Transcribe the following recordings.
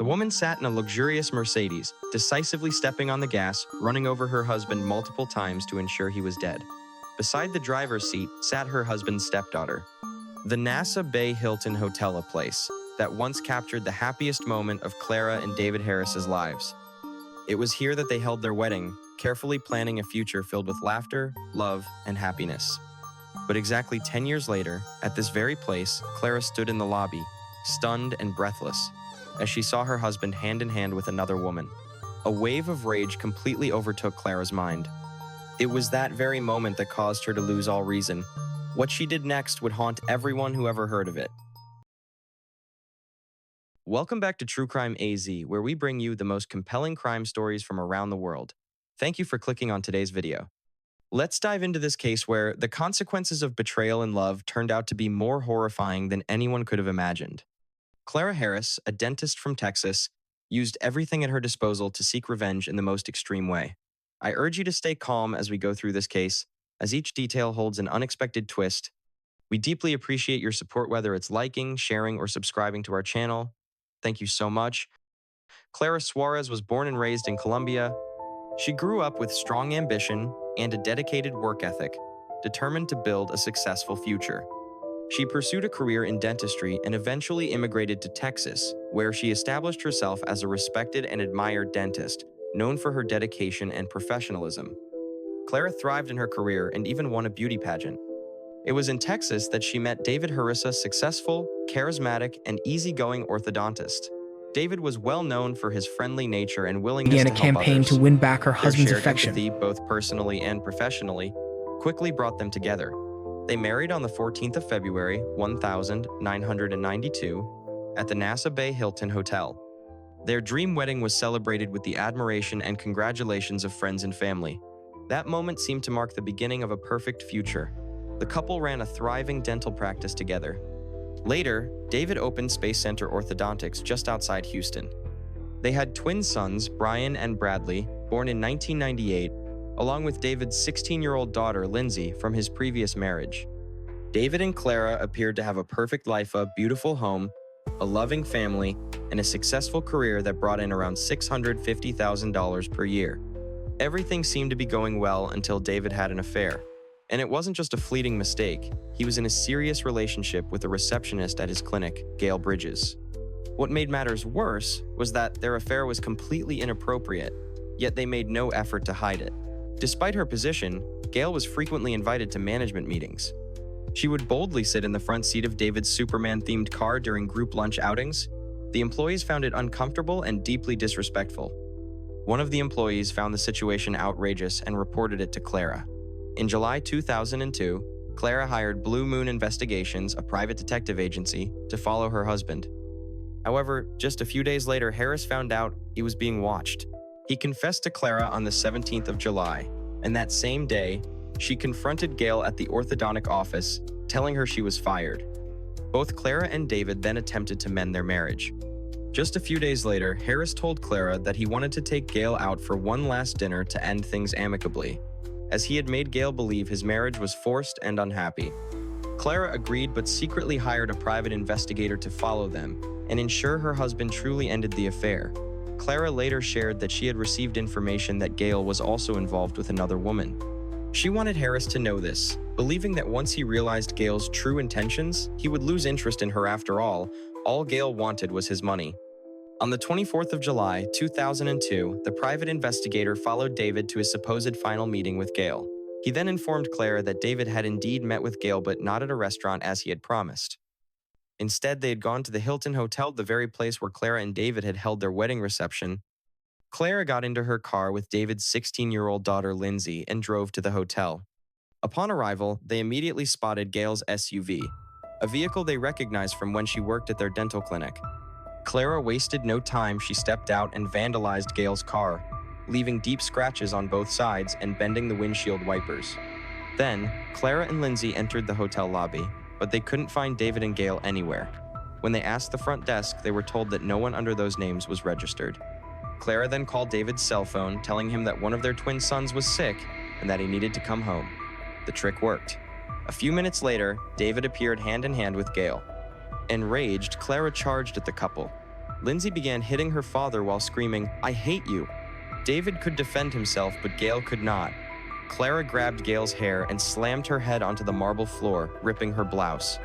woman sat in a luxurious Mercedes, decisively stepping on the gas, running over her husband multiple times to ensure he was dead. Beside the driver's seat sat her husband's stepdaughter. The NASA Bay Hilton Hotel, a place that once captured the happiest moment of Clara and David Harris's lives. It was here that they held their wedding, carefully planning a future filled with laughter, love, and happiness. But exactly 10 years later, at this very place, Clara stood in the lobby, stunned and breathless, as she saw her husband hand in hand with another woman. A wave of rage completely overtook Clara's mind. It was that very moment that caused her to lose all reason. What she did next would haunt everyone who ever heard of it. Welcome back to True Crime AZ, where we bring you the most compelling crime stories from around the world. Thank you for clicking on today's video. Let's dive into this case where the consequences of betrayal in love turned out to be more horrifying than anyone could have imagined. Clara Harris, a dentist from Texas, used everything at her disposal to seek revenge in the most extreme way. I urge you to stay calm as we go through this case, as each detail holds an unexpected twist. We deeply appreciate your support, whether it's liking, sharing, or subscribing to our channel. Thank you so much. Clara Suarez was born and raised in Colombia. She grew up with strong ambition and a dedicated work ethic, determined to build a successful future. She pursued a career in dentistry and eventually immigrated to Texas, where she established herself as a respected and admired dentist, known for her dedication and professionalism. Clara thrived in her career and even won a beauty pageant. It was in Texas that she met David Harris, a successful, charismatic, and easygoing orthodontist. David was well known for his friendly nature and willingness to help others. Began a campaign to win back her Their husband's shared affection. empathy, both personally and professionally, quickly brought them together. They married on the 14th of February, 1992, at the NASA Bay Hilton Hotel. Their dream wedding was celebrated with the admiration and congratulations of friends and family. That moment seemed to mark the beginning of a perfect future. The couple ran a thriving dental practice together. Later, David opened Space Center Orthodontics just outside Houston. They had twin sons, Brian and Bradley, born in 1998, along with David's 16-year-old daughter, Lindsay, from his previous marriage. David and Clara appeared to have a perfect life, a beautiful home, a loving family, and a successful career that brought in around $650,000 per year. Everything seemed to be going well until David had an affair. And it wasn't just a fleeting mistake. He was in a serious relationship with a receptionist at his clinic, Gail Bridges. What made matters worse was that their affair was completely inappropriate, yet they made no effort to hide it. Despite her position, Gail was frequently invited to management meetings. She would boldly sit in the front seat of David's Superman-themed car during group lunch outings. The employees found it uncomfortable and deeply disrespectful. One of the employees found the situation outrageous and reported it to Clara. In July 2002, Clara hired Blue Moon Investigations, a private detective agency, to follow her husband. However, just a few days later, Harris found out he was being watched. He confessed to Clara on the 17th of July, and that same day, she confronted Gail at the orthodontic office, telling her she was fired. Both Clara and David then attempted to mend their marriage. Just a few days later, Harris told Clara that he wanted to take Gail out for one last dinner to end things amicably, as he had made Gail believe his marriage was forced and unhappy. Clara agreed, but secretly hired a private investigator to follow them and ensure her husband truly ended the affair. Clara later shared that she had received information that Gail was also involved with another woman. She wanted Harris to know this, believing that once he realized Gail's true intentions, he would lose interest in her after all. All Gail wanted was his money. On the 24th of July, 2002, the private investigator followed David to his supposed final meeting with Gail. He then informed Clara that David had indeed met with Gail, but not at a restaurant as he had promised. Instead, they had gone to the Hilton Hotel, the very place where Clara and David had held their wedding reception. Clara got into her car with David's 16-year-old daughter, Lindsay, and drove to the hotel. Upon arrival, they immediately spotted Gail's SUV, a vehicle they recognized from when she worked at their dental clinic. Clara wasted no time. She stepped out and vandalized Gail's car, leaving deep scratches on both sides and bending the windshield wipers. Then, Clara and Lindsay entered the hotel lobby, but they couldn't find David and Gail anywhere. When they asked the front desk, they were told that no one under those names was registered. Clara then called David's cell phone, telling him that one of their twin sons was sick and that he needed to come home. The trick worked. A few minutes later, David appeared hand in hand with Gail. Enraged, Clara charged at the couple. Lindsay began hitting her father while screaming, "I hate you." David could defend himself, but Gail could not. Clara grabbed Gail's hair and slammed her head onto the marble floor, ripping her blouse.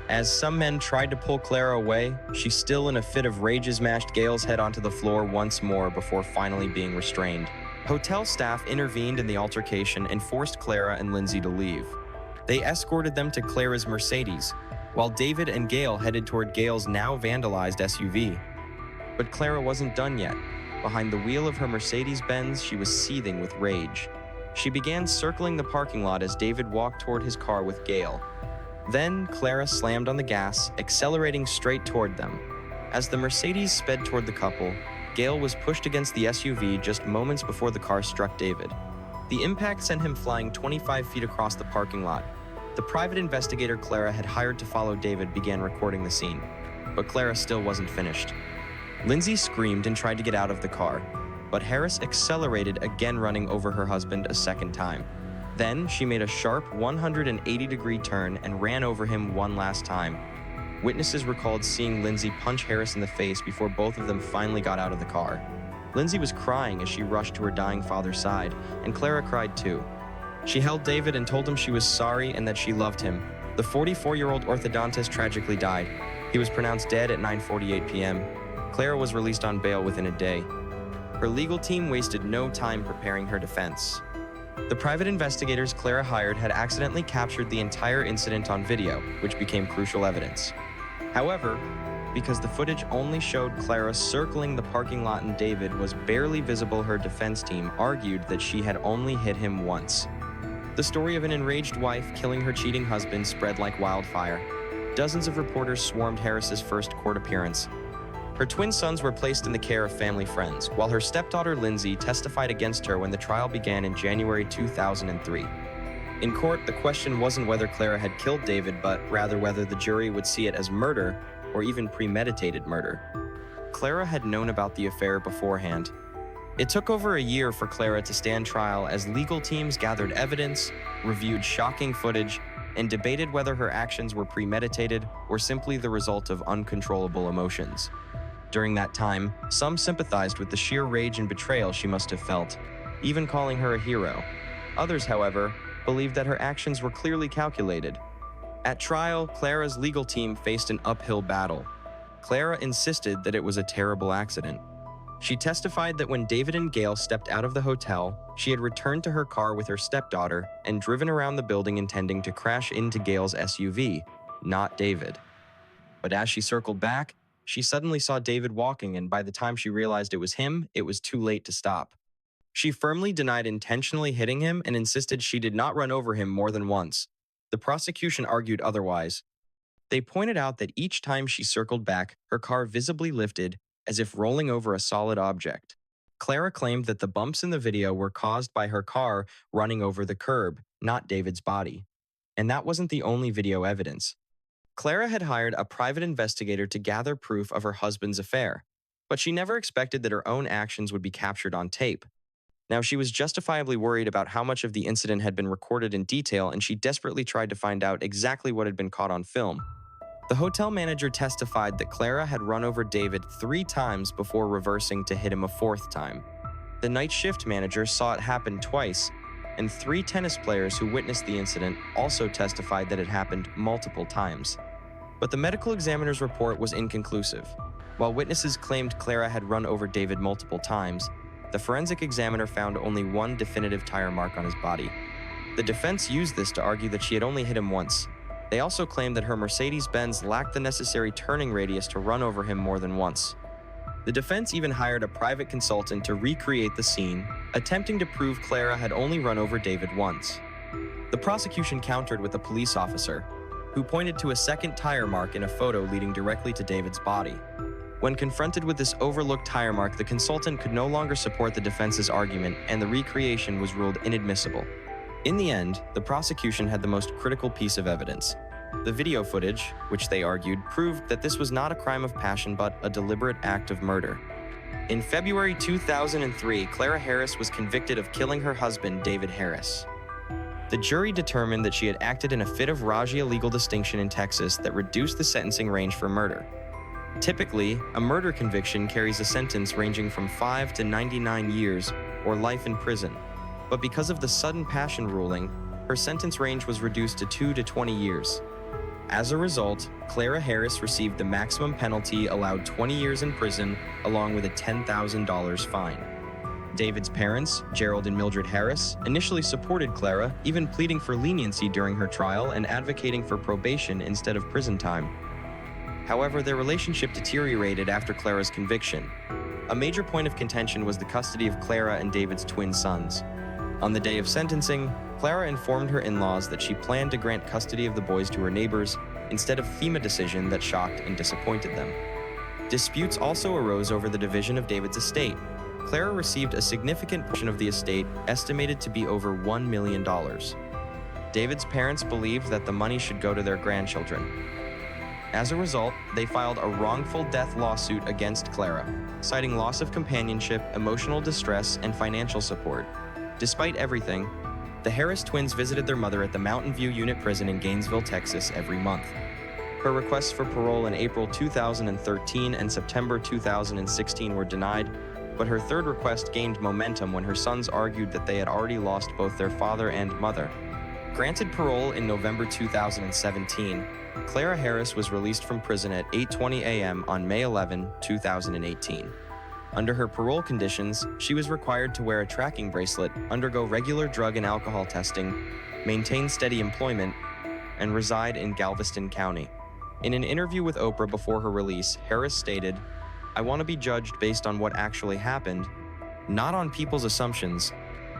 As some men tried to pull Clara away, she still in a fit of rage smashed Gail's head onto the floor once more before finally being restrained. Hotel staff intervened in the altercation and forced Clara and Lindsay to leave. They escorted them to Clara's Mercedes, while David and Gail headed toward Gail's now vandalized SUV. But Clara wasn't done yet. Behind the wheel of her Mercedes-Benz, she was seething with rage. She began circling the parking lot as David walked toward his car with Gail. Then, Clara slammed on the gas, accelerating straight toward them. As the Mercedes sped toward the couple, Gail was pushed against the SUV just moments before the car struck David. The impact sent him flying 25 feet across the parking lot. The private investigator Clara had hired to follow David began recording the scene, but Clara still wasn't finished. Lindsay screamed and tried to get out of the car, but Harris accelerated, again running over her husband a second time. Then she made a sharp 180-degree turn and ran over him one last time. Witnesses recalled seeing Lindsay punch Harris in the face before both of them finally got out of the car. Lindsay was crying as she rushed to her dying father's side, and Clara cried too. She held David and told him she was sorry and that she loved him. The 44-year-old orthodontist tragically died. He was pronounced dead at 9:48 p.m. Clara was released on bail within a day. Her legal team wasted no time preparing her defense. The private investigators Clara hired had accidentally captured the entire incident on video, which became crucial evidence. However, because the footage only showed Clara circling the parking lot and David was barely visible, her defense team argued that she had only hit him once. The story of an enraged wife killing her cheating husband spread like wildfire. Dozens of reporters swarmed Harris's first court appearance. Her twin sons were placed in the care of family friends, while her stepdaughter Lindsay testified against her when the trial began in January 2003. In court, the question wasn't whether Clara had killed David, but rather whether the jury would see it as murder or even premeditated murder. Clara had known about the affair beforehand. It took over a year for Clara to stand trial as legal teams gathered evidence, reviewed shocking footage, and debated whether her actions were premeditated or simply the result of uncontrollable emotions. During that time, some sympathized with the sheer rage and betrayal she must have felt, even calling her a hero. Others, however, believed that her actions were clearly calculated. At trial, Clara's legal team faced an uphill battle. Clara insisted that it was a terrible accident. She testified that when David and Gail stepped out of the hotel, she had returned to her car with her stepdaughter and driven around the building intending to crash into Gail's SUV, not David. But as she circled back, she suddenly saw David walking, and by the time she realized it was him, it was too late to stop. She firmly denied intentionally hitting him and insisted she did not run over him more than once. The prosecution argued otherwise. They pointed out that each time she circled back, her car visibly lifted, as if rolling over a solid object. Clara claimed that the bumps in the video were caused by her car running over the curb, not David's body. And that wasn't the only video evidence. Clara had hired a private investigator to gather proof of her husband's affair, but she never expected that her own actions would be captured on tape. Now, she was justifiably worried about how much of the incident had been recorded in detail, and she desperately tried to find out exactly what had been caught on film. The hotel manager testified that Clara had run over David 3 times before reversing to hit him a 4th time. The night shift manager saw it happen twice, and 3 tennis players who witnessed the incident also testified that it happened multiple times. But the medical examiner's report was inconclusive. While witnesses claimed Clara had run over David multiple times, the forensic examiner found only one definitive tire mark on his body. The defense used this to argue that she had only hit him once. They also claimed that her Mercedes-Benz lacked the necessary turning radius to run over him more than once. The defense even hired a private consultant to recreate the scene, attempting to prove Clara had only run over David once. The prosecution countered with a police officer, who pointed to a second tire mark in a photo leading directly to David's body. When confronted with this overlooked tire mark, the consultant could no longer support the defense's argument, and the recreation was ruled inadmissible. In the end, the prosecution had the most critical piece of evidence. The video footage, which they argued, proved that this was not a crime of passion but a deliberate act of murder. In February 2003, Clara Harris was convicted of killing her husband, David Harris. The jury determined that she had acted in a fit of rage legal distinction in Texas that reduced the sentencing range for murder. Typically, a murder conviction carries a sentence ranging from 5 to 99 years or life in prison. But because of the sudden passion ruling, her sentence range was reduced to 2 to 20 years. As a result, Clara Harris received the maximum penalty allowed 20 years in prison, along with a $10,000 fine. David's parents, Gerald and Mildred Harris, initially supported Clara, even pleading for leniency during her trial and advocating for probation instead of prison time. However, their relationship deteriorated after Clara's conviction. A major point of contention was the custody of Clara and David's twin sons. On the day of sentencing, Clara informed her in-laws that she planned to grant custody of the boys to her neighbors instead of FEMA decision that shocked and disappointed them. Disputes also arose over the division of David's estate. Clara received a significant portion of the estate, estimated to be over $1 million. David's parents believed that the money should go to their grandchildren. As a result, they filed a wrongful death lawsuit against Clara, citing loss of companionship, emotional distress, and financial support. Despite everything, the Harris twins visited their mother at the Mountain View Unit Prison in Gainesville, Texas every month. Her requests for parole in April 2013 and September 2016 were denied, but her third request gained momentum when her sons argued that they had already lost both their father and mother. Granted parole in November 2017, Clara Harris was released from prison at 8:20 a.m. on May 11, 2018. Under her parole conditions, she was required to wear a tracking bracelet, undergo regular drug and alcohol testing, maintain steady employment, and reside in Galveston County. In an interview with Oprah before her release, Harris stated, "I want to be judged based on what actually happened, not on people's assumptions.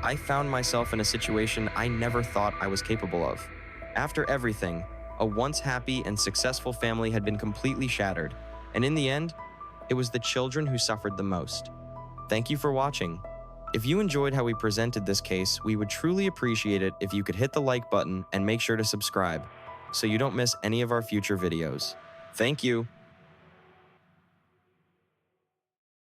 I found myself in a situation I never thought I was capable of. After everything, a once happy and successful family had been completely shattered, and in the end, it was the children who suffered the most." Thank you for watching. If you enjoyed how we presented this case, we would truly appreciate it if you could hit the like button and make sure to subscribe so you don't miss any of our future videos. Thank you.